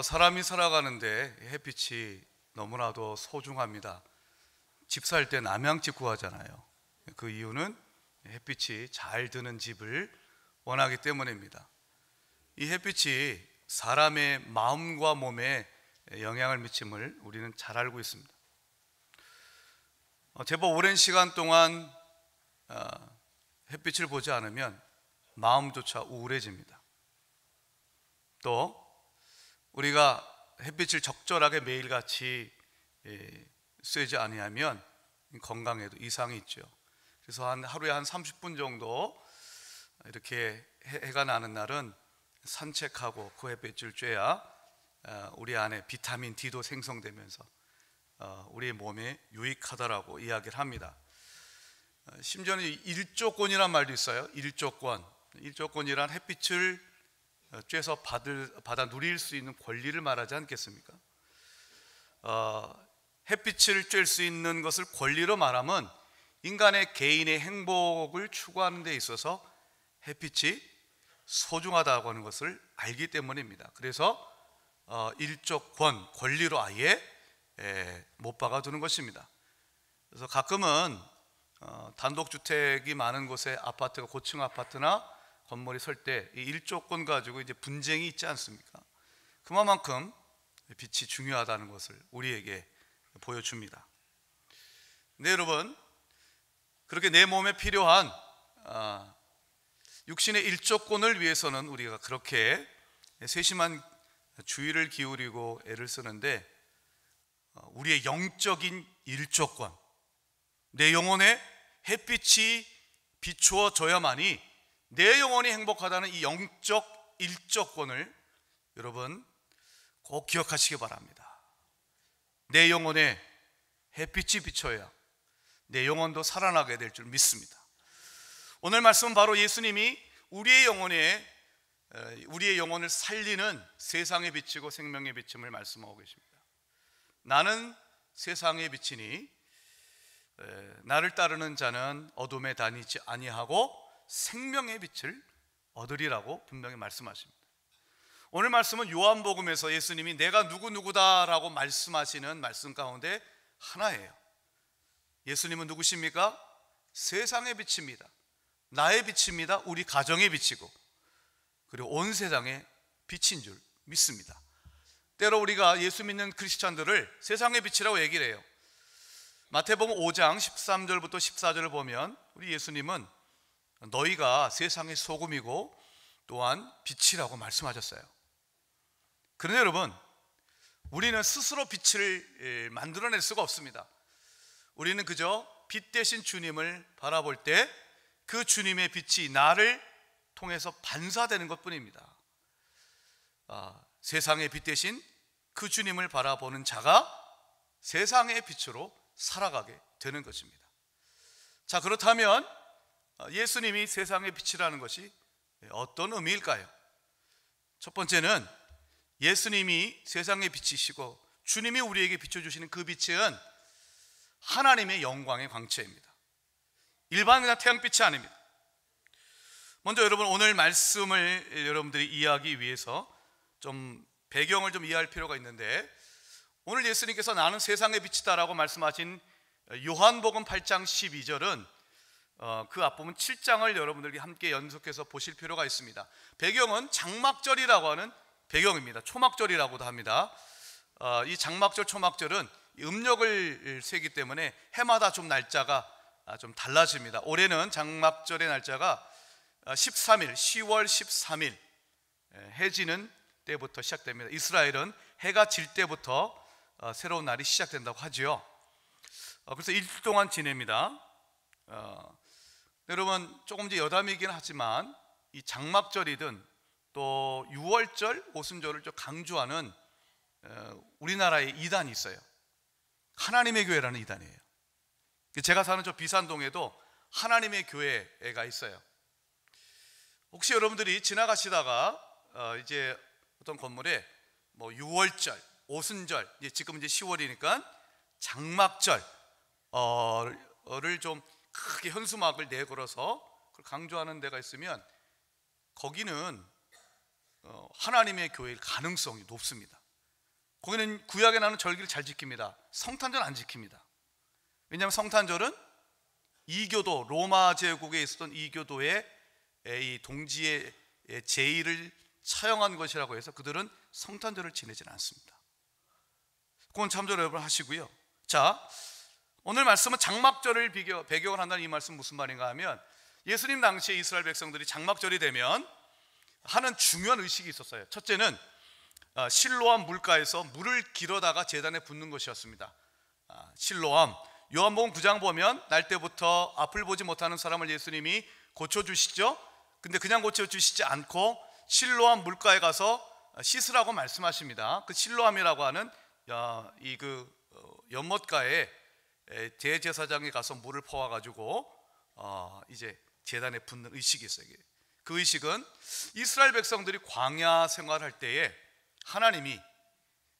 사람이 살아가는데 햇빛이 너무나도 소중합니다. 집 살 때 남양집 구하잖아요. 그 이유는 햇빛이 잘 드는 집을 원하기 때문입니다. 이 햇빛이 사람의 마음과 몸에 영향을 미침을 우리는 잘 알고 있습니다. 제법 오랜 시간 동안 햇빛을 보지 않으면 마음조차 우울해집니다. 또 우리가 햇빛을 적절하게 매일같이 쐬지 아니하면 건강에도 이상이 있죠. 그래서 하루에 한 30분 정도 이렇게 해가 나는 날은 산책하고 그 햇빛을 쬐야 우리 안에 비타민 D도 생성되면서 우리의 몸에 유익하다라고 이야기를 합니다. 심지어는 일조권이란 말도 있어요. 일조권이란 햇빛을 쬐서 받아 누릴 수 있는 권리를 말하지 않겠습니까? 햇빛을 쬐 수 있는 것을 권리로 말하면 인간의 개인의 행복을 추구하는 데 있어서 햇빛이 소중하다고 하는 것을 알기 때문입니다. 그래서 일조권, 권리로 아예 못 박아두는 것입니다. 그래서 가끔은 단독주택이 많은 곳에 아파트가 고층 아파트나 건물이 설 때 이 일조권 가지고 이제 분쟁이 있지 않습니까? 그만큼 빛이 중요하다는 것을 우리에게 보여줍니다. 네, 여러분, 그렇게 내 몸에 필요한 육신의 일조권을 위해서는 우리가 그렇게 세심한 주의를 기울이고 애를 쓰는데, 우리의 영적인 일조권, 내 영혼에 햇빛이 비추어져야만이 내 영혼이 행복하다는 이 영적 일조권을 여러분 꼭 기억하시기 바랍니다. 내 영혼에 햇빛이 비춰야 내 영혼도 살아나게 될 줄 믿습니다. 오늘 말씀은 바로 예수님이 우리의 영혼을 살리는 세상의 빛이고 생명의 빛임을 말씀하고 계십니다. 나는 세상의 빛이니 나를 따르는 자는 어둠에 다니지 아니하고 생명의 빛을 얻으리라고 분명히 말씀하십니다. 오늘 말씀은 요한복음에서 예수님이 내가 누구다라고 말씀하시는 말씀 가운데 하나예요. 예수님은 누구십니까? 세상의 빛입니다. 나의 빛입니다. 우리 가정의 빛이고, 그리고 온 세상의 빛인 줄 믿습니다. 때로 우리가 예수 믿는 크리스찬들을 세상의 빛이라고 얘기를 해요. 마태복음 5장 13절부터 14절을 보면 우리 예수님은 너희가 세상의 소금이고 또한 빛이라고 말씀하셨어요. 그런데 여러분, 우리는 스스로 빛을 만들어낼 수가 없습니다. 우리는 그저 빛 대신 주님을 바라볼 때 그 주님의 빛이 나를 통해서 반사되는 것뿐입니다. 세상의 빛 대신 그 주님을 바라보는 자가 세상의 빛으로 살아가게 되는 것입니다. 자, 그렇다면 예수님이 세상의 빛이라는 것이 어떤 의미일까요? 첫 번째는 예수님이 세상의 빛이시고 주님이 우리에게 비춰주시는 그 빛은 하나님의 영광의 광채입니다. 일반 그냥 태양빛이 아닙니다. 먼저 여러분, 오늘 말씀을 여러분들이 이해하기 위해서 좀 배경을 좀 이해할 필요가 있는데, 오늘 예수님께서 나는 세상의 빛이다라고 말씀하신 요한복음 8장 12절은 그 앞부분 7장을 여러분들이 함께 연속해서 보실 필요가 있습니다. 배경은 장막절이라고 하는 배경입니다. 초막절이라고도 합니다. 이 장막절, 초막절은 음력을 세기 때문에 해마다 좀 날짜가 좀 달라집니다. 올해는 장막절의 날짜가 13일, 10월 13일 해 지는 때부터 시작됩니다. 이스라엘은 해가 질 때부터 새로운 날이 시작된다고 하지요. 그래서 일주일 동안 지냅니다. 여러분, 조금 이제 여담이긴 하지만 이 장막절이든 또 유월절, 오순절을 좀 강조하는 우리나라의 이단이 있어요. 하나님의 교회라는 이단이에요. 제가 사는 저 비산동에도 하나님의 교회가 있어요. 혹시 여러분들이 지나가시다가 이제 어떤 건물에 뭐 유월절, 오순절, 지금 이제 10월이니까 장막절을 좀 크게 현수막을 내걸어서 그걸 강조하는 데가 있으면 거기는 하나님의 교회일 가능성이 높습니다. 거기는 구약에 나오는 절기를 잘 지킵니다. 성탄절 안 지킵니다. 왜냐하면 성탄절은 이교도, 로마 제국에 있었던 이교도의 이 동지의 제의를 차용한 것이라고 해서 그들은 성탄절을 지내지는 않습니다. 그건 참조를 여러분 하시고요. 자, 오늘 말씀은 장막절을 배경을 한다는 이 말씀 무슨 말인가 하면, 예수님 당시에 이스라엘 백성들이 장막절이 되면 하는 중요한 의식이 있었어요. 첫째는 실로암 물가에서 물을 길어다가 제단에 붓는 것이었습니다. 실로암, 요한복음 9장 보면 날 때부터 앞을 보지 못하는 사람을 예수님이 고쳐주시죠. 근데 그냥 고쳐주시지 않고 실로암 물가에 가서 씻으라고 말씀하십니다. 그 실로암이라고 하는 연못가에 대제사장이 가서 물을 퍼와가지고 이제 제단에 붓는 의식이 있어요. 그 의식은 이스라엘 백성들이 광야 생활할 때에 하나님이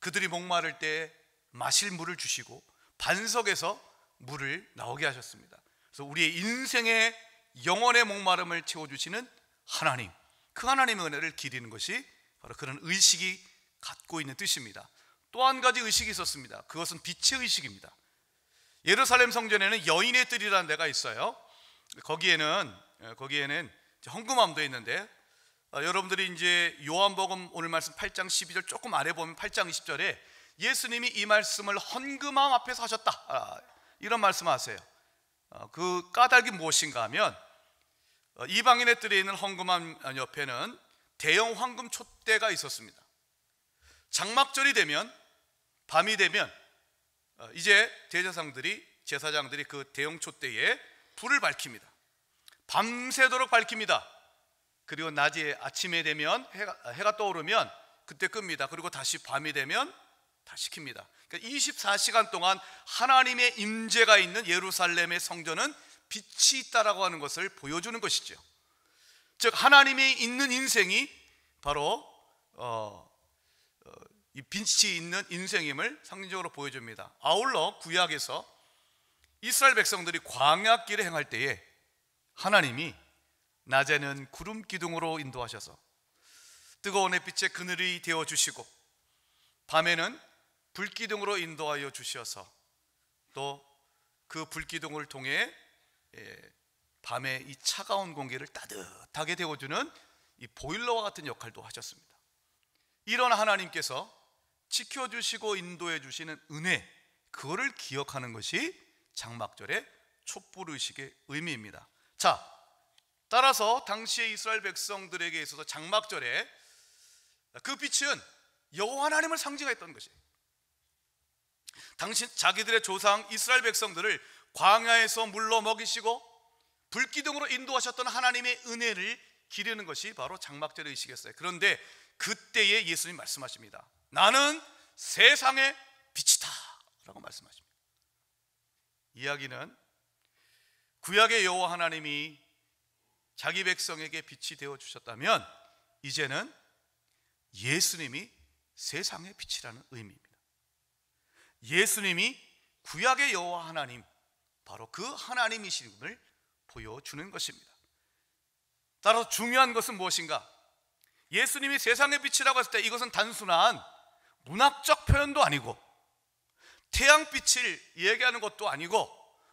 그들이 목마를 때 마실 물을 주시고 반석에서 물을 나오게 하셨습니다. 그래서 우리의 인생의 영혼의 목마름을 채워주시는 하나님, 그 하나님의 은혜를 기리는 것이 바로 그런 의식이 갖고 있는 뜻입니다. 또 한 가지 의식이 있었습니다. 그것은 빛의 의식입니다. 예루살렘 성전에는 여인의 뜰이라는 데가 있어요. 거기에는 헌금함도 있는데, 여러분들이 이제 요한복음 오늘 말씀 8장 12절 조금 아래 보면 8장 20절에 예수님이 이 말씀을 헌금함 앞에서 하셨다, 이런 말씀하세요. 그 까닭이 무엇인가 하면, 이방인의 뜰에 있는 헌금함 옆에는 대형 황금 촛대가 있었습니다. 장막절이 되면, 밤이 되면 이제 제사장들이 그 대형 촛대에 불을 밝힙니다. 밤새도록 밝힙니다. 그리고 낮에 아침에 되면 해가 떠오르면 그때 끕니다. 그리고 다시 밤이 되면 다시 킵니다. 그러니까 24시간 동안 하나님의 임재가 있는 예루살렘의 성전은 빛이 있다라고 하는 것을 보여주는 것이죠. 즉 하나님이 있는 인생이 바로 이 빛이 있는 인생임을 상징적으로 보여줍니다. 아울러 구약에서 이스라엘 백성들이 광야길에 행할 때에 하나님이 낮에는 구름 기둥으로 인도하셔서 뜨거운 햇빛에 그늘이 되어주시고, 밤에는 불기둥으로 인도하여 주셔서 또 그 불기둥을 통해 밤에 이 차가운 공기를 따뜻하게 데워주는 이 보일러와 같은 역할도 하셨습니다. 이런 하나님께서 지켜주시고 인도해 주시는 은혜, 그거를 기억하는 것이 장막절의 촛불의식의 의미입니다. 자, 따라서 당시의 이스라엘 백성들에게 있어서 장막절에 그 빛은 여호와 하나님을 상징했던 것이에요. 당신 자기들의 조상 이스라엘 백성들을 광야에서 물로 먹이시고 불기둥으로 인도하셨던 하나님의 은혜를 기리는 것이 바로 장막절의 의식이었어요. 그런데 그때에 예수님 말씀하십니다. 나는 세상의 빛이다 라고 말씀하십니다. 이야기는 구약의 여호와 하나님이 자기 백성에게 빛이 되어 주셨다면, 이제는 예수님이 세상의 빛이라는 의미입니다. 예수님이 구약의 여호와 하나님, 바로 그 하나님이심을 보여주는 것입니다. 따라서 중요한 것은 무엇인가? 예수님이 세상의 빛이라고 했을 때 이것은 단순한 문학적 표현도 아니고 태양빛을 얘기하는 것도 아니고,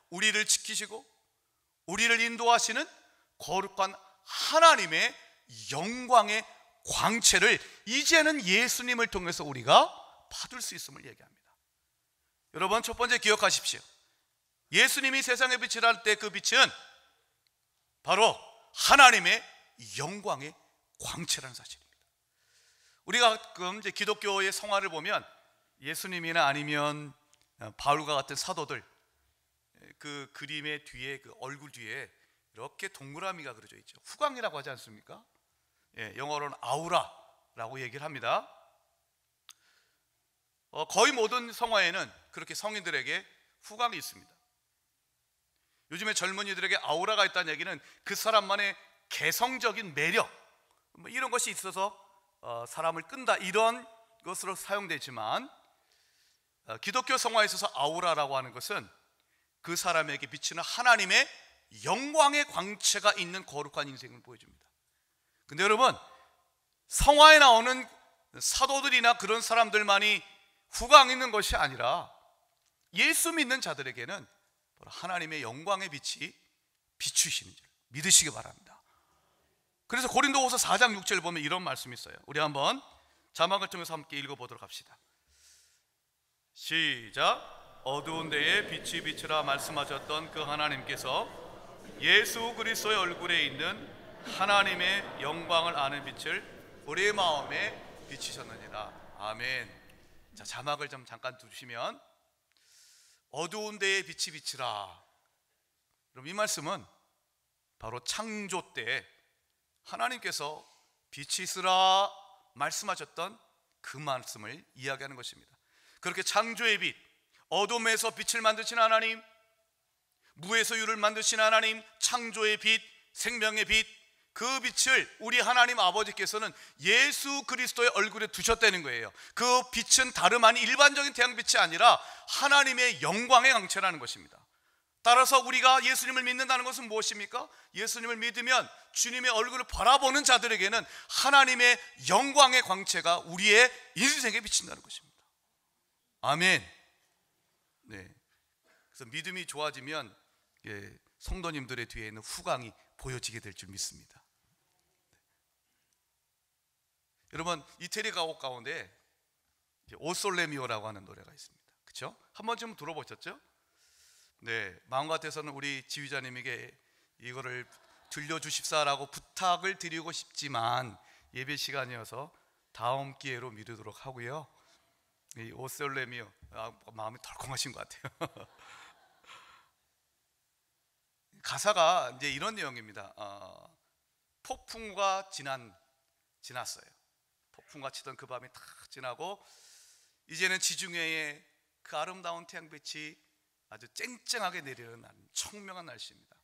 우리를 지키시고 우리를 인도하시는 거룩한 하나님의 영광의 광채를 이제는 예수님을 통해서 우리가 받을 수 있음을 얘기합니다. 여러분, 첫 번째 기억하십시오. 예수님이 세상의 빛이라 할 때 그 빛은 바로 하나님의 영광의 광채라는 사실입니다. 우리가 가끔 이제 기독교의 성화를 보면 예수님이나 아니면 바울과 같은 사도들 그 그림의 뒤에, 그 얼굴 뒤에 이렇게 동그라미가 그려져 있죠. 후광이라고 하지 않습니까? 영어로는 아우라라고 얘기를 합니다. 거의 모든 성화에는 그렇게 성인들에게 후광이 있습니다. 요즘에 젊은이들에게 아우라가 있다는 얘기는 그 사람만의 개성적인 매력, 이런 것이 있어서 사람을 끈다, 이런 것으로 사용되지만, 기독교 성화에 있어서 아우라라고 하는 것은 그 사람에게 비치는 하나님의 영광의 광채가 있는 거룩한 인생을 보여줍니다. 근데 여러분, 성화에 나오는 사도들이나 그런 사람들만이 후광 있는 것이 아니라 예수 믿는 자들에게는 하나님의 영광의 빛이 비추시는 줄 믿으시기 바랍니다. 그래서 고린도후서 4장 6절 보면 이런 말씀이 있어요. 우리 한번 자막을 통해서 함께 읽어보도록 합시다. 시작. 어두운 데에 빛이 비추라 말씀하셨던 그 하나님께서 예수 그리스도의 얼굴에 있는 하나님의 영광을 아는 빛을 우리의 마음에 비추셨느니라. 아멘. 자, 자막을 좀 잠깐 두시면 어두운 데에 빛이 비추라. 그럼 이 말씀은 바로 창조 때 하나님께서 빛이 있으라 말씀하셨던 그 말씀을 이야기하는 것입니다. 그렇게 창조의 빛, 어둠에서 빛을 만드신 하나님, 무에서 유를 만드신 하나님, 창조의 빛, 생명의 빛, 그 빛을 우리 하나님 아버지께서는 예수 그리스도의 얼굴에 두셨다는 거예요. 그 빛은 다름 아닌 일반적인 태양빛이 아니라 하나님의 영광의 강체라는 것입니다. 따라서 우리가 예수님을 믿는다는 것은 무엇입니까? 예수님을 믿으면 주님의 얼굴을 바라보는 자들에게는 하나님의 영광의 광채가 우리의 인생에 비친다는 것입니다. 아멘. 네. 그래서 믿음이 좋아지면 성도님들의 뒤에 있는 후광이 보여지게 될 줄 믿습니다. 여러분, 이태리 가곡 가운데 오솔레미오라고 하는 노래가 있습니다. 그렇죠? 한 번쯤 들어보셨죠? 네, 마음 같아서는 우리 지휘자님에게 이거를 들려주십사라고 부탁을 드리고 싶지만 예배 시간이어서 다음 기회로 미루도록 하고요. 이 오솔레미오, 마음이 덜컹하신 것 같아요. 가사가 이제 이런 내용입니다. 폭풍과 지났어요. 폭풍과 치던 그 밤이 다 지나고 이제는 지중해에 그 아름다운 태양빛이 아주 쨍쨍하게 내리는 청명한 날씨입니다.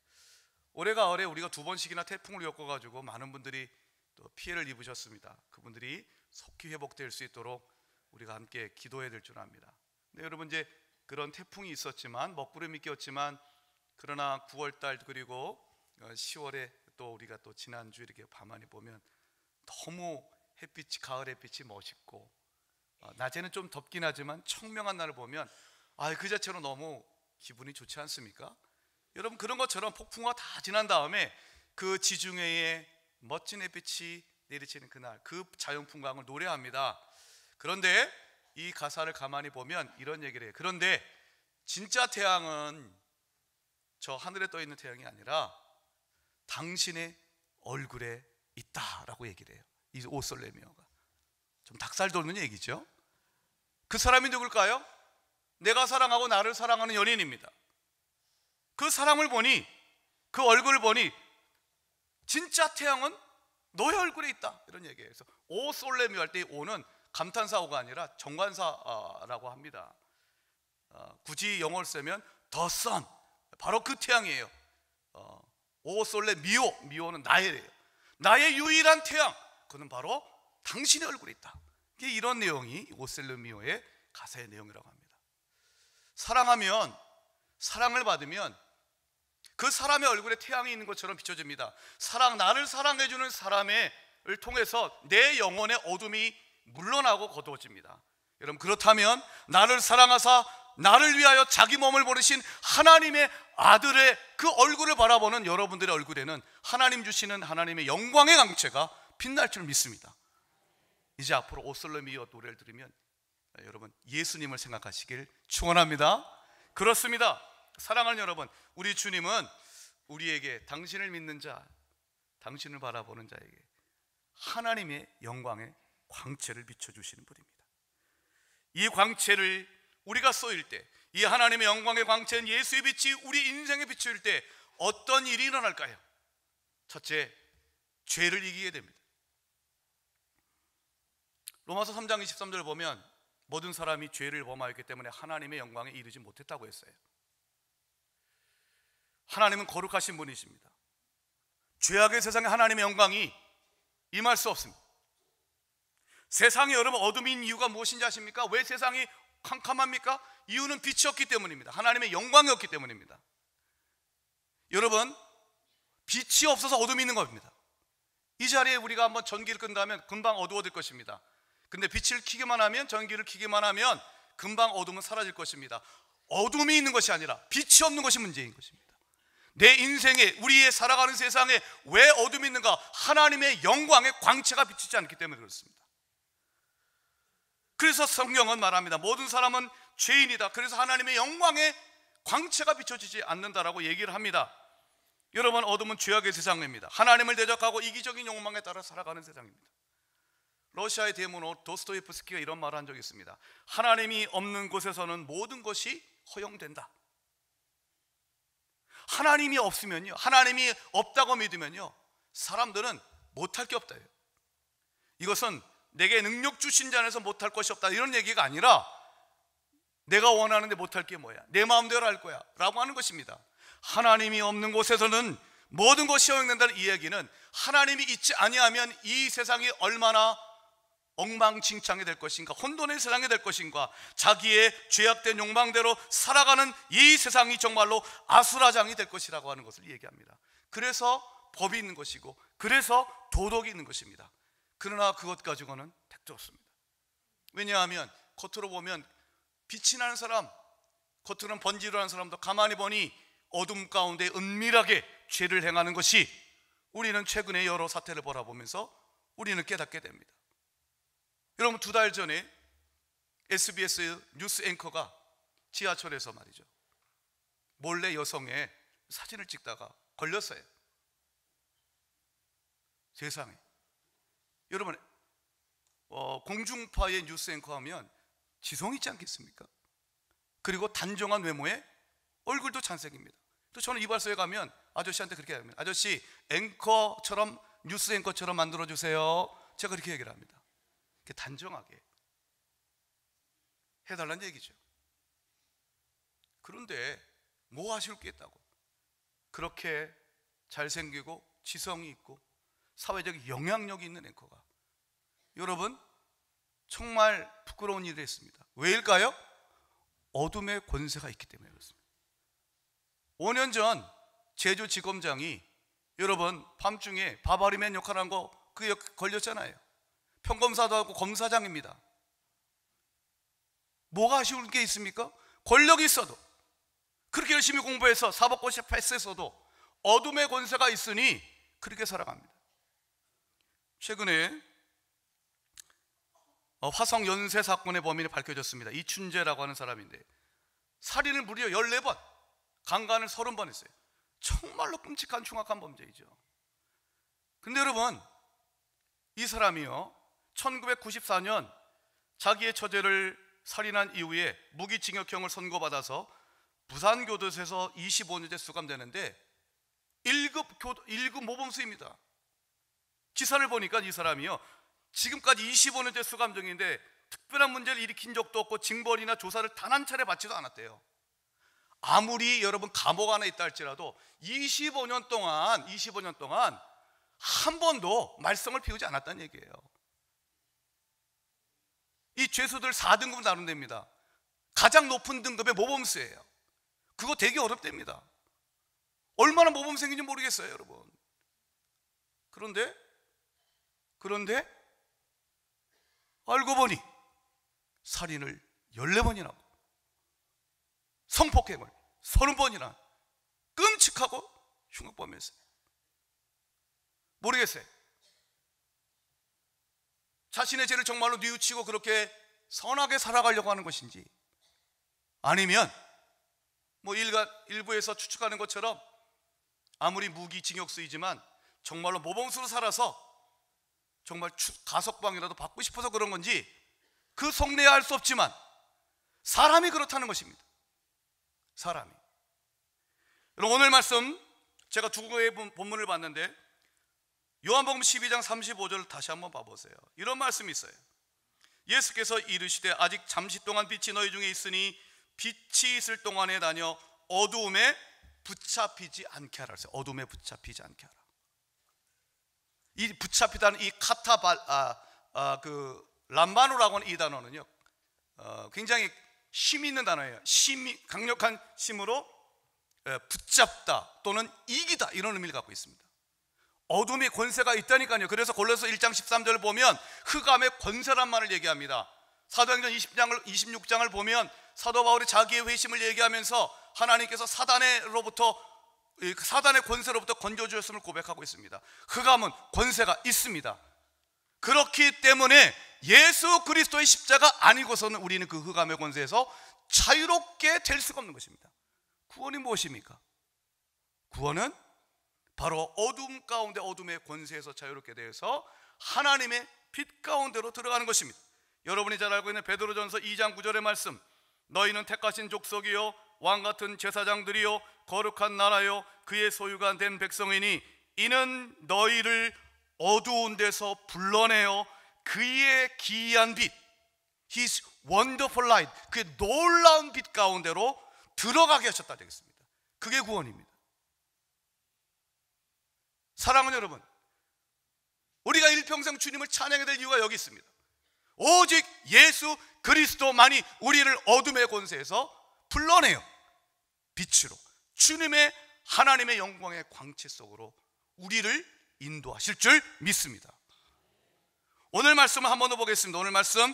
올해 가을에 우리가 2번씩이나 태풍을 겪어가지고 많은 분들이 또 피해를 입으셨습니다. 그분들이 속히 회복될 수 있도록 우리가 함께 기도해야 될 줄 압니다. 근데 여러분, 이제 그런 태풍이 있었지만 먹구름이 꼈지만 그러나 9월달 그리고 10월에 또 우리가 또 지난주 이렇게 밤하니 보면 너무 햇빛이, 가을 햇빛이 멋있고 낮에는 좀 덥긴 하지만 청명한 날을 보면 그 자체로 너무 기분이 좋지 않습니까? 여러분, 그런 것처럼 폭풍과 다 지난 다음에 그 지중해에 멋진 햇빛이 내리치는 그날, 그 자연풍광을 노래합니다. 그런데 이 가사를 가만히 보면 이런 얘기를 해요. 그런데 진짜 태양은 저 하늘에 떠 있는 태양이 아니라 당신의 얼굴에 있다라고 얘기를 해요. 이 오솔레미오가 좀 닭살 돋는 얘기죠. 그 사람이 누굴까요? 내가 사랑하고 나를 사랑하는 연인입니다. 그 사람을 보니, 그 얼굴을 보니 진짜 태양은 너의 얼굴에 있다, 이런 얘기예요. 그래서 오솔레미오 할 때 오는 감탄사 오가 아니라 정관사라고 합니다. 굳이 영어를 쓰면 the sun, 바로 그 태양이에요. 오솔레미오, 미오는 나의래요. 나의 유일한 태양, 그는 바로 당신의 얼굴에 있다. 이런 내용이 오솔레미오의 가사의 내용이라고 합니다. 사랑하면, 사랑을 받으면 그 사람의 얼굴에 태양이 있는 것처럼 비춰집니다. 나를 사랑해주는 사람을 통해서 내 영혼의 어둠이 물러나고 거두어집니다. 여러분, 그렇다면 나를 사랑하사 나를 위하여 자기 몸을 버리신 하나님의 아들의 그 얼굴을 바라보는 여러분들의 얼굴에는 하나님 주시는 하나님의 영광의 강체가 빛날 줄 믿습니다. 이제 앞으로 오솔레미오 노래를 들으면 여러분, 예수님을 생각하시길 축원합니다. 그렇습니다. 사랑하는 여러분, 우리 주님은 우리에게, 당신을 믿는 자, 당신을 바라보는 자에게 하나님의 영광의 광채를 비춰주시는 분입니다. 이 광채를 우리가 쏘일 때, 이 하나님의 영광의 광채는 예수의 빛이 우리 인생에 비출 때 어떤 일이 일어날까요? 첫째, 죄를 이기게 됩니다. 로마서 3장 23절 보면 모든 사람이 죄를 범하였기 때문에 하나님의 영광에 이르지 못했다고 했어요. 하나님은 거룩하신 분이십니다. 죄악의 세상에 하나님의 영광이 임할 수 없습니다. 세상이 여러분 어둠인 이유가 무엇인지 아십니까? 왜 세상이 캄캄합니까? 이유는 빛이 없기 때문입니다. 하나님의 영광이 없기 때문입니다. 여러분, 빛이 없어서 어둠이 있는 겁니다. 이 자리에 우리가 한번 전기를 끈다면 금방 어두워질 것입니다. 근데 빛을 켜기만 하면, 전기를 켜기만 하면 금방 어둠은 사라질 것입니다. 어둠이 있는 것이 아니라 빛이 없는 것이 문제인 것입니다. 내 인생에, 우리의 살아가는 세상에 왜 어둠이 있는가? 하나님의 영광의 광채가 비치지 않기 때문에 그렇습니다. 그래서 성경은 말합니다. 모든 사람은 죄인이다. 그래서 하나님의 영광의 광채가 비춰지지 않는다라고 얘기를 합니다. 여러분, 어둠은 죄악의 세상입니다. 하나님을 대적하고 이기적인 욕망에 따라 살아가는 세상입니다. 러시아의 대문호 도스토옙스키가 이런 말을 한 적이 있습니다. 하나님이 없는 곳에서는 모든 것이 허용된다. 하나님이 없으면요, 하나님이 없다고 믿으면요, 사람들은 못할 게 없다. 이것은 내게 능력 주신 자에서 못할 것이 없다, 이런 얘기가 아니라 내가 원하는데 못할 게 뭐야, 내 마음대로 할 거야 라고 하는 것입니다. 하나님이 없는 곳에서는 모든 것이 허용된다는 이야기는 하나님이 있지 아니하면 이 세상이 얼마나 엉망진창이 될 것인가, 혼돈의 세상이 될 것인가, 자기의 죄악된 욕망대로 살아가는 이 세상이 정말로 아수라장이 될 것이라고 하는 것을 얘기합니다. 그래서 법이 있는 것이고, 그래서 도덕이 있는 것입니다. 그러나 그것 가지고는 택도 없습니다. 왜냐하면 겉으로 보면 빛이 나는 사람, 겉으로는 번지르는 사람도 가만히 보니 어둠 가운데 은밀하게 죄를 행하는 것이, 우리는 최근에 여러 사태를 바라보면서 우리는 깨닫게 됩니다. 여러분, 2달 전에 SBS 뉴스 앵커가 지하철에서 말이죠, 몰래 여성의 사진을 찍다가 걸렸어요. 세상에. 여러분, 공중파의 뉴스 앵커 하면 지성 있지 않겠습니까? 그리고 단정한 외모에 얼굴도 찬색입니다. 또 저는 이발소에 가면 아저씨한테 그렇게 합니다. 아저씨, 앵커처럼, 뉴스 앵커처럼 만들어주세요. 제가 그렇게 얘기를 합니다. 단정하게 해달라는 얘기죠. 그런데 뭐 아쉬울 게 있다고, 그렇게 잘생기고 지성이 있고 사회적 영향력이 있는 앵커가, 여러분, 정말 부끄러운 일을 했습니다. 왜일까요? 어둠의 권세가 있기 때문에 그렇습니다. 5년 전 제주지검장이, 여러분, 밤중에 바바리맨 역할을 한 거, 그게 걸렸잖아요. 평검사도 하고 검사장입니다. 뭐가 아쉬울 게 있습니까? 권력이 있어도, 그렇게 열심히 공부해서 사법고시 패스했어도 어둠의 권세가 있으니 그렇게 살아갑니다. 최근에 화성 연쇄 사건의 범인이 밝혀졌습니다. 이춘재라고 하는 사람인데 살인을 무려 14번, 강간을 30번 했어요. 정말로 끔찍한 흉악한 범죄이죠. 근데 여러분, 이 사람이요, 1994년 자기의 처제를 살인한 이후에 무기징역형을 선고받아서 부산교도소에서 25년째 수감되는데 1급 모범수입니다. 기사를 보니까 이 사람이요, 지금까지 25년째 수감 중인데 특별한 문제를 일으킨 적도 없고 징벌이나 조사를 단 한 차례 받지도 않았대요. 아무리 여러분 감옥 안에 있다 할지라도 25년 동안 한 번도 말썽을 피우지 않았다는 얘기예요. 이 죄수들 4등급 나눈답니다. 가장 높은 등급의 모범수예요. 그거 되게 어렵답니다. 얼마나 모범생인지 모르겠어요, 여러분. 그런데 알고 보니 살인을 14번이나 하고 성폭행을 30번이나, 끔찍하고 흉악범이었어요. 모르겠어요. 자신의 죄를 정말로 뉘우치고 그렇게 선하게 살아가려고 하는 것인지, 아니면 뭐 일부에서 추측하는 것처럼 아무리 무기징역수이지만 정말로 모범수로 살아서 정말 가석방이라도 받고 싶어서 그런 건지, 그 속내야 알 수 없지만 사람이 그렇다는 것입니다. 사람이. 여러분, 오늘 말씀 제가 두 개의 본문을 봤는데 요한복음 12장 35절을 다시 한번 봐보세요. 이런 말씀이 있어요. 예수께서 이르시되 아직 잠시 동안 빛이 너희 중에 있으니 빛이 있을 동안에 다녀 어두움에 붙잡히지 않게 하라. 어둠에 붙잡히지 않게 하라. 이 붙잡히다는 이 람바노라고 하는 이 단어는요, 굉장히 힘 있는 단어예요. 강력한 힘으로 붙잡다 또는 이기다, 이런 의미를 갖고 있습니다. 어둠의 권세가 있다니까요. 그래서 골로새 1장 13절을 보면 흑암의 권세란 말을 얘기합니다. 사도행전 26장을 보면 사도 바울이 자기의 회심을 얘기하면서 하나님께서 사단의 권세로부터 건져주셨음을 고백하고 있습니다. 흑암은 권세가 있습니다. 그렇기 때문에 예수 그리스도의 십자가 아니고서는 우리는 그 흑암의 권세에서 자유롭게 될 수가 없는 것입니다. 구원이 무엇입니까? 구원은 바로 어둠 가운데 어둠의 권세에서 자유롭게 되어서 하나님의 빛 가운데로 들어가는 것입니다. 여러분이 잘 알고 있는 베드로전서 2장 9절의 말씀, 너희는 택하신 족속이요 왕같은 제사장들이요 거룩한 나라요 그의 소유가 된 백성이니 이는 너희를 어두운 데서 불러내어 그의 기이한 빛, His wonderful light, 그의 놀라운 빛 가운데로 들어가게 하셨다 되겠습니다. 그게 구원입니다. 사랑하는 여러분, 우리가 일평생 주님을 찬양해야 될 이유가 여기 있습니다. 오직 예수 그리스도만이 우리를 어둠의 권세에서 불러내요 빛으로, 주님의 하나님의 영광의 광채 속으로 우리를 인도하실 줄 믿습니다. 오늘 말씀을 한번 더 보겠습니다. 오늘 말씀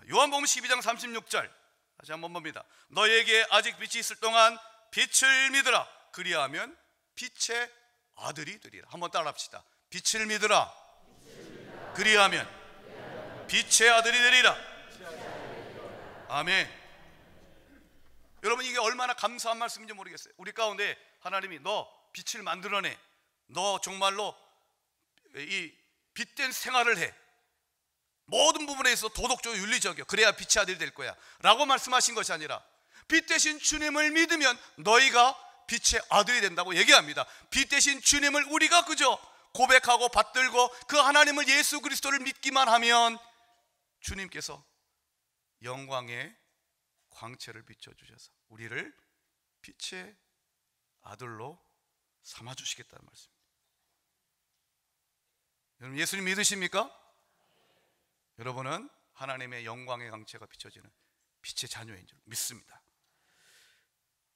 요한복음 12장 36절 다시 한번 봅니다. 너희에게 아직 빛이 있을 동안 빛을 믿으라. 그리하면 빛의 아들이 되리라. 한번 따라합시다. 빛을 믿으라. 그리하면 빛의 아들이 되리라. 아멘. 여러분, 이게 얼마나 감사한 말씀인지 모르겠어요. 우리 가운데 하나님이 너 빛을 만들어내, 너 정말로 이 빛된 생활을 해, 모든 부분에 있어 도덕적으로 윤리적이요, 그래야 빛의 아들이 될 거야 라고 말씀하신 것이 아니라 빛 대신 주님을 믿으면 너희가 빛의 아들이 된다고 얘기합니다. 빛 대신 주님을 우리가 그저 고백하고 받들고 그 하나님을, 예수 그리스도를 믿기만 하면 주님께서 영광의 광채를 비춰주셔서 우리를 빛의 아들로 삼아주시겠다는 말씀입니다. 여러분, 예수님 믿으십니까? 여러분은 하나님의 영광의 광채가 비춰지는 빛의 자녀인 줄 믿습니다.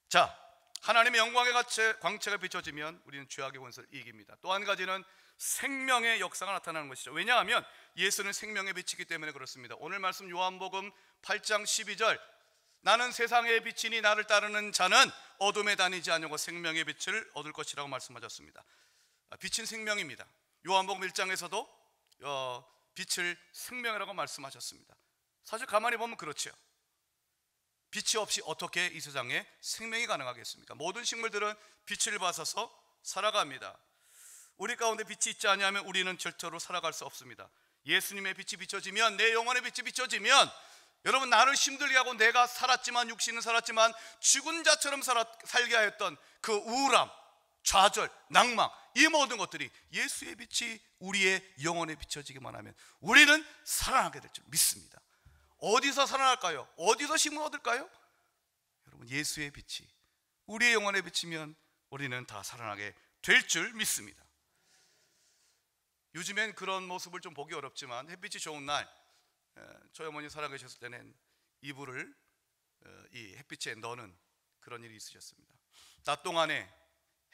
자, 하나님의 영광의 광채가 비춰지면 우리는 죄악의 권세를 이깁니다. 또 한 가지는 생명의 역사가 나타나는 것이죠. 왜냐하면 예수는 생명의 빛이기 때문에 그렇습니다. 오늘 말씀 요한복음 8장 12절, 나는 세상의 빛이니 나를 따르는 자는 어둠에 다니지 아니하고 생명의 빛을 얻을 것이라고 말씀하셨습니다. 빛은 생명입니다. 요한복음 1장에서도 빛을 생명이라고 말씀하셨습니다. 사실 가만히 보면 그렇죠. 빛이 없이 어떻게 이 세상에 생명이 가능하겠습니까? 모든 식물들은 빛을 받아서 살아갑니다. 우리 가운데 빛이 있지 않으면 우리는 절대로 살아갈 수 없습니다. 예수님의 빛이 비춰지면, 내 영혼의 빛이 비춰지면, 여러분, 나를 힘들게 하고 내가 살았지만, 육신은 살았지만 죽은 자처럼 살게 하였던 그 우울함, 좌절, 낭망, 이 모든 것들이 예수의 빛이 우리의 영혼에 비춰지기만 하면 우리는 살아나게 될 줄 믿습니다. 어디서 살아날까요? 어디서 힘을 얻을까요? 여러분, 예수의 빛이 우리의 영혼에 비치면 우리는 다 살아나게 될 줄 믿습니다. 요즘엔 그런 모습을 좀 보기 어렵지만 햇빛이 좋은 날, 저희 어머니 살아계셨을 때는 이불을 이 햇빛에 넣는 그런 일이 있으셨습니다. 낮 동안에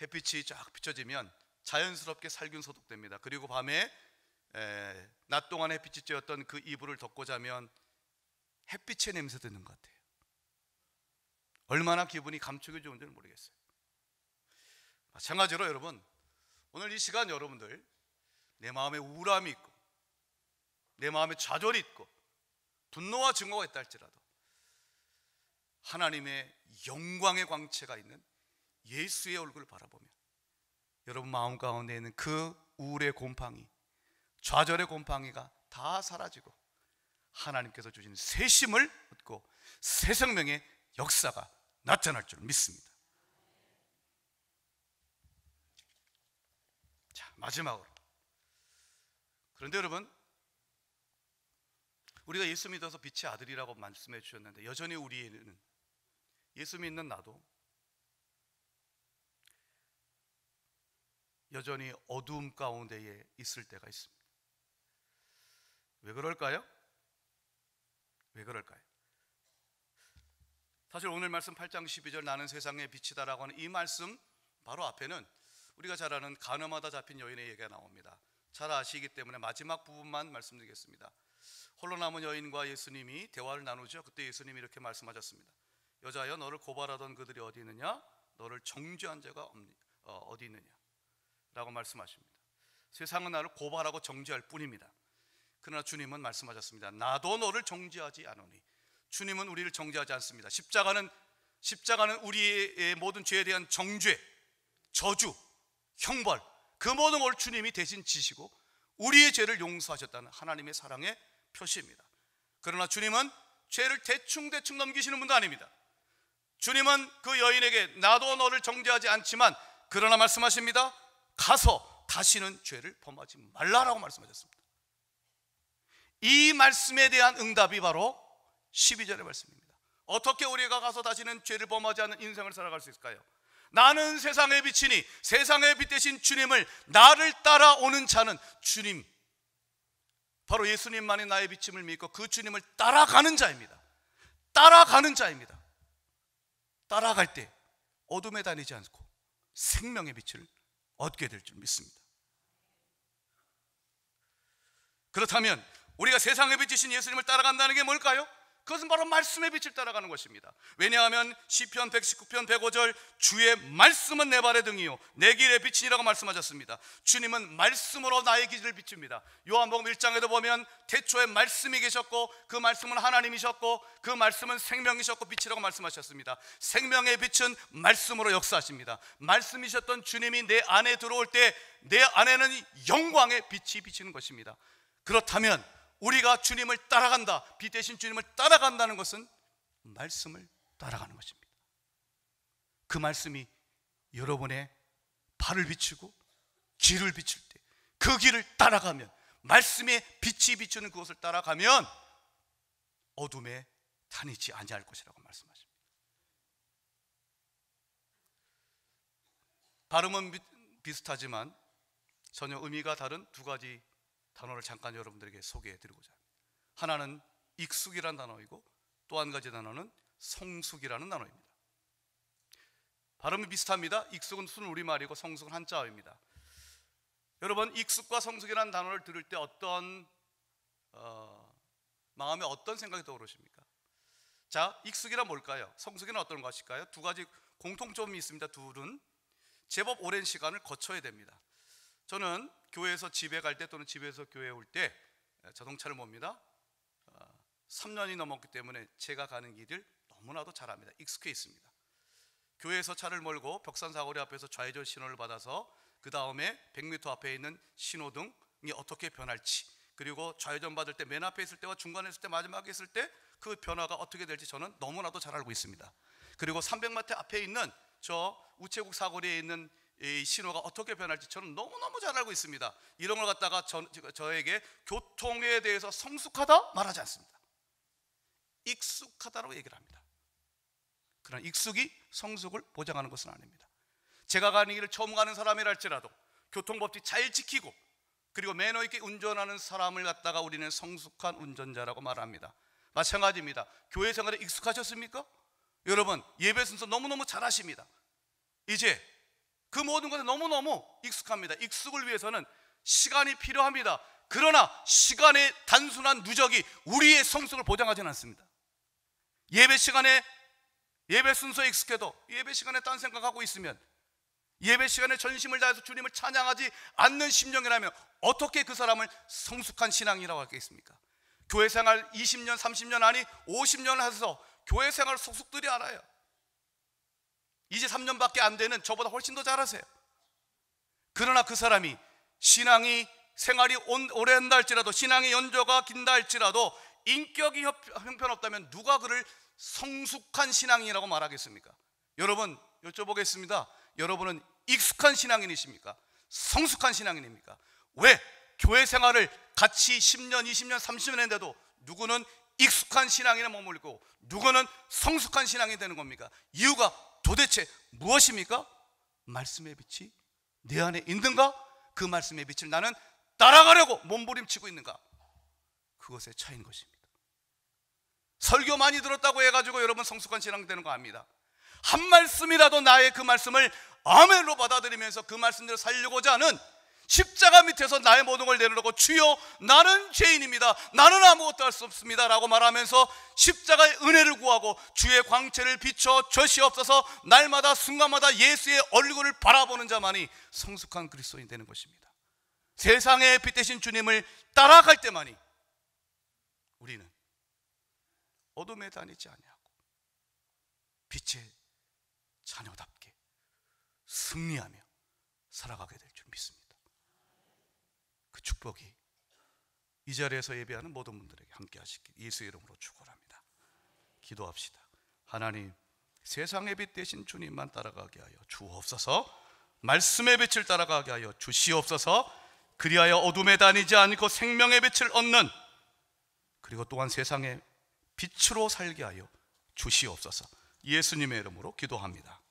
햇빛이 쫙 비춰지면 자연스럽게 살균 소독됩니다. 그리고 밤에 낮 동안에 햇빛이 쬐었던 그 이불을 덮고 자면 햇빛의 냄새 드는 것 같아요. 얼마나 기분이 감촉이 좋은지는 모르겠어요. 마찬가지로 여러분, 오늘 이 시간 여러분들 내 마음에 우울함이 있고 내 마음에 좌절이 있고 분노와 증오가 있다 할지라도 하나님의 영광의 광채가 있는 예수의 얼굴을 바라보면 여러분 마음 가운데 있는 그 우울의 곰팡이, 좌절의 곰팡이가 다 사라지고 하나님께서 주신 새 힘을 얻고 새 생명의 역사가 나타날 줄 믿습니다. 자, 마지막으로, 그런데 여러분, 우리가 예수 믿어서 빛의 아들이라고 말씀해 주셨는데 여전히 우리는, 예수 믿는 나도 여전히 어두움 가운데에 있을 때가 있습니다. 왜 그럴까요? 왜 그럴까요? 사실 오늘 말씀 8장 12절 나는 세상의 빛이다라고 하는 이 말씀 바로 앞에는 우리가 잘 아는 가늠하다 잡힌 여인의 얘기가 나옵니다. 잘 아시기 때문에 마지막 부분만 말씀드리겠습니다. 홀로 남은 여인과 예수님이 대화를 나누죠. 그때 예수님이 이렇게 말씀하셨습니다. 여자여, 너를 고발하던 그들이 어디 있느냐? 너를 정죄한 자가 어디 있느냐? 라고 말씀하십니다. 세상은 나를 고발하고 정죄할 뿐입니다. 그러나 주님은 말씀하셨습니다. 나도 너를 정죄하지 않으니. 주님은 우리를 정죄하지 않습니다. 십자가는 우리의 모든 죄에 대한 정죄, 저주, 형벌, 그 모든 걸 주님이 대신 지시고 우리의 죄를 용서하셨다는 하나님의 사랑의 표시입니다. 그러나 주님은 죄를 대충 넘기시는 분도 아닙니다. 주님은 그 여인에게 나도 너를 정죄하지 않지만 그러나 말씀하십니다. 가서 다시는 죄를 범하지 말라라고 말씀하셨습니다. 이 말씀에 대한 응답이 바로 12절의 말씀입니다. 어떻게 우리가 가서 다시는 죄를 범하지 않는 인생을 살아갈 수 있을까요? 나는 세상의 빛이니 세상의 빛 대신 주님을, 나를 따라오는 자는 주님, 바로 예수님만이 나의 빛임을 믿고 그 주님을 따라가는 자입니다. 따라가는 자입니다. 따라갈 때 어둠에 다니지 않고 생명의 빛을 얻게 될 줄 믿습니다. 그렇다면 우리가 세상의 빛이신 예수님을 따라간다는 게 뭘까요? 그것은 바로 말씀의 빛을 따라가는 것입니다. 왜냐하면 시편 119편 105절 주의 말씀은 내 발의 등이요 내 길의 빛이라고 말씀하셨습니다. 주님은 말씀으로 나의 길을 비춥니다. 요한복음 1장에도 보면 태초에 말씀이 계셨고 그 말씀은 하나님이셨고 그 말씀은 생명이셨고 빛이라고 말씀하셨습니다. 생명의 빛은 말씀으로 역사하십니다. 말씀이셨던 주님이 내 안에 들어올 때 내 안에는 영광의 빛이 비치는 것입니다. 그렇다면 우리가 주님을 따라간다, 빛 대신 주님을 따라간다는 것은 말씀을 따라가는 것입니다. 그 말씀이 여러분의 발을 비추고 길을 비출 때 그 길을 따라가면, 말씀의 빛이 비추는 그것을 따라가면 어둠에 다니지 아니할 것이라고 말씀하십니다. 발음은 비슷하지만 전혀 의미가 다른 두 가지 단어를 잠깐 여러분들에게 소개해드리고자 합니다. 하나는 익숙이라는 단어이고 또 한 가지 단어는 성숙이라는 단어입니다. 발음이 비슷합니다. 익숙은 순 우리말이고 성숙은 한자어입니다. 여러분, 익숙과 성숙이라는 단어를 들을 때 마음에 어떤 생각이 떠오르십니까? 자, 익숙이란 뭘까요? 성숙이란 어떤 것일까요? 두 가지 공통점이 있습니다. 둘은 제법 오랜 시간을 거쳐야 됩니다. 저는 교회에서 집에 갈 때 또는 집에서 교회에 올 때 자동차를 몹니다. 3년이 넘었기 때문에 제가 가는 길을 너무나도 잘 압니다. 익숙해 있습니다. 교회에서 차를 몰고 벽산사거리 앞에서 좌회전 신호를 받아서 그 다음에 100m 앞에 있는 신호등이 어떻게 변할지, 그리고 좌회전 받을 때 맨 앞에 있을 때와 중간에 있을 때 마지막에 있을 때 그 변화가 어떻게 될지 저는 너무나도 잘 알고 있습니다. 그리고 300m 앞에 있는 저 우체국 사거리에 있는 이 신호가 어떻게 변할지 저는 너무너무 잘 알고 있습니다. 이런 걸 갖다가 저에게 교통에 대해서 성숙하다 말하지 않습니다. 익숙하다고 얘기를 합니다. 그러나 익숙이 성숙을 보장하는 것은 아닙니다. 제가 가는 길을 처음 가는 사람이라 할지라도 교통법칙 잘 지키고 그리고 매너 있게 운전하는 사람을 갖다가 우리는 성숙한 운전자라고 말합니다. 마찬가지입니다. 교회 생활에 익숙하셨습니까? 여러분, 예배 순서 너무너무 잘 하십니다. 이제 그 모든 것에 너무너무 익숙합니다. 익숙을 위해서는 시간이 필요합니다. 그러나 시간의 단순한 누적이 우리의 성숙을 보장하지는 않습니다. 예배 시간에, 예배 순서에 익숙해도 예배 시간에 딴 생각하고 있으면, 예배 시간에 전심을 다해서 주님을 찬양하지 않는 심령이라면 어떻게 그 사람을 성숙한 신앙이라고 하겠습니까? 교회 생활 20년, 30년 아니 50년을 해서 교회 생활 속속들이 알아요. 이제 3년밖에 안 되는 저보다 훨씬 더 잘하세요. 그러나 그 사람이 신앙이 생활이 오래 한다 할지라도, 신앙의 연조가 긴다 할지라도 인격이 형편없다면 누가 그를 성숙한 신앙이라고 말하겠습니까? 여러분, 여쭤보겠습니다. 여러분은 익숙한 신앙인이십니까? 성숙한 신앙인입니까? 왜? 교회 생활을 같이 10년, 20년, 30년 했는데도 누구는 익숙한 신앙인에 머물고 누구는 성숙한 신앙이 되는 겁니까? 이유가 도대체 무엇입니까? 말씀의 빛이 내 안에 있는가? 그 말씀의 빛을 나는 따라가려고 몸부림치고 있는가? 그것의 차이인 것입니다. 설교 많이 들었다고 해가지고 여러분 성숙한 신앙 되는 거 아닙니다. 한 말씀이라도 나의 그 말씀을 아멘으로 받아들이면서 그 말씀대로 살려고자 하는, 십자가 밑에서 나의 모든 걸 내려놓고 주여 나는 죄인입니다, 나는 아무것도 할 수 없습니다 라고 말하면서 십자가의 은혜를 구하고 주의 광채를 비춰 주시옵소서 날마다 순간마다 예수의 얼굴을 바라보는 자만이 성숙한 그리스도인이 되는 것입니다. 세상의 빛 되신 주님을 따라갈 때만이 우리는 어둠에 다니지 아니하고 빛의 자녀답게 승리하며 살아가게 될 줄 믿습니다. 그 축복이 이 자리에서 예배하는 모든 분들에게 함께 하시길 예수의 이름으로 축원합니다. 기도합시다. 하나님, 세상의 빛 되신 주님만 따라가게 하여 주옵소서. 말씀의 빛을 따라가게 하여 주시옵소서. 그리하여 어둠에 다니지 않고 생명의 빛을 얻는, 그리고 또한 세상의 빛으로 살게 하여 주시옵소서. 예수님의 이름으로 기도합니다.